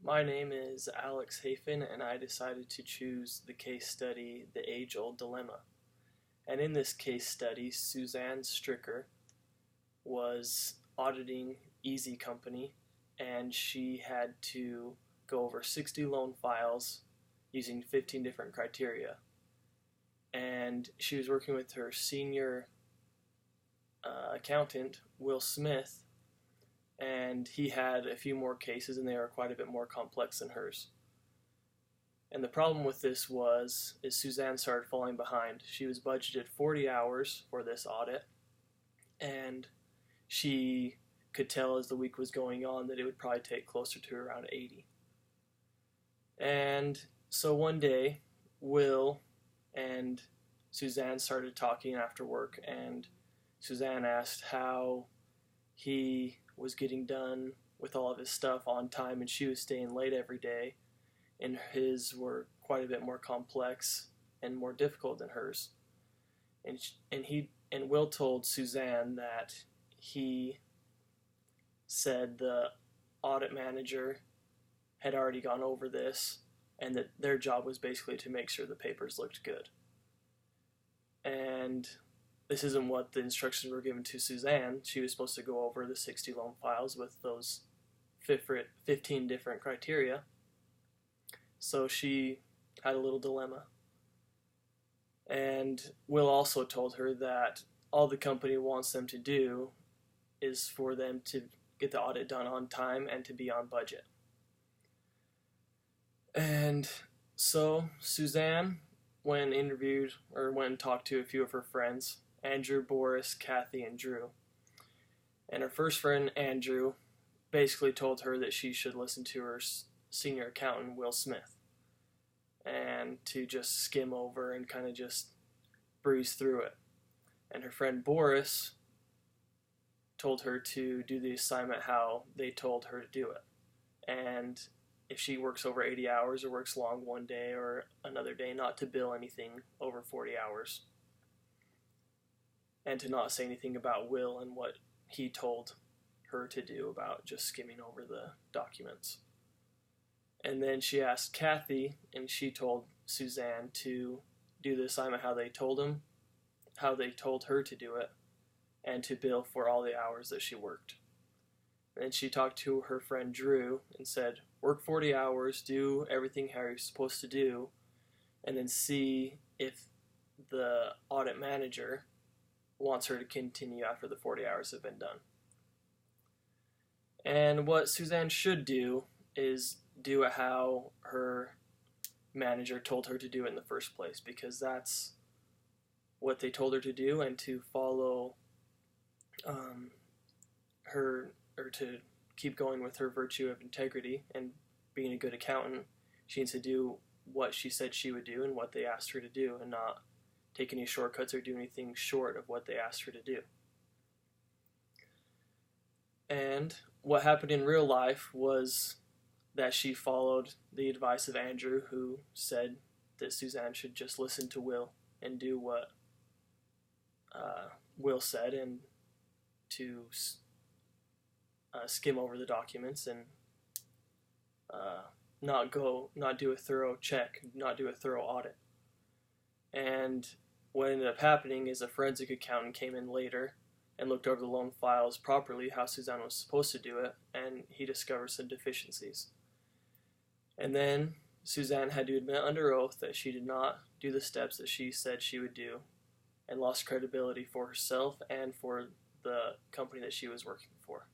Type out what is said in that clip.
My name is Alex Hafen, and I decided to choose the case study The Age Old Dilemma. And in this case study, Suzanne Stricker was auditing Easy Company, and she had to go over 60 loan files using 15 different criteria. And she was working with her senior accountant, Will Smith, and he had a few more cases, and they were quite a bit more complex than hers. And the problem with this is Suzanne started falling behind. She was budgeted 40 hours for this audit, and she could tell as the week was going on that it would probably take closer to around 80. And so one day, Will and Suzanne started talking after work, and Suzanne asked how he was getting done with all of his stuff on time, and she was staying late every day, and his were quite a bit more complex and more difficult than hers. And Will told Suzanne that he said the audit manager had already gone over this, and that their job was basically to make sure the papers looked good. And this isn't what the instructions were given to Suzanne. She was supposed to go over the 60 loan files with those 15 different criteria. So she had a little dilemma. And Will also told her that all the company wants them to do is for them to get the audit done on time and to be on budget. And so Suzanne, when interviewed or went and talked to a few of her friends, Andrew, Boris, Kathy, and Drew. And her first friend, Andrew, basically told her that she should listen to her senior accountant, Will Smith, and to just skim over and kind of just breeze through it. And her friend Boris told her to do the assignment how they told her to do it. And if she works over 80 hours or works long one day or another day, not to bill anything over 40 hours. And to not say anything about Will and what he told her to do about just skimming over the documents. And then she asked Kathy, and she told Suzanne to do the assignment how they told her to do it, and to bill for all the hours that she worked. And she talked to her friend Drew and said, work 40 hours, do everything how you're supposed to do, and then see if the audit manager wants her to continue after the 40 hours have been done. And what Suzanne should do is do it how her manager told her to do it in the first place, because that's what they told her to do, and to follow her, or to keep going with her virtue of integrity and being a good accountant, she needs to do what she said she would do and what they asked her to do, and not take any shortcuts or do anything short of what they asked her to do. And what happened in real life was that she followed the advice of Andrew, who said that Suzanne should just listen to Will and do what Will said, and to skim over the documents and not do a thorough check, not do a thorough audit. And what ended up happening is a forensic accountant came in later and looked over the loan files properly, how Suzanne was supposed to do it, and he discovered some deficiencies. And then Suzanne had to admit under oath that she did not do the steps that she said she would do, and lost credibility for herself and for the company that she was working for.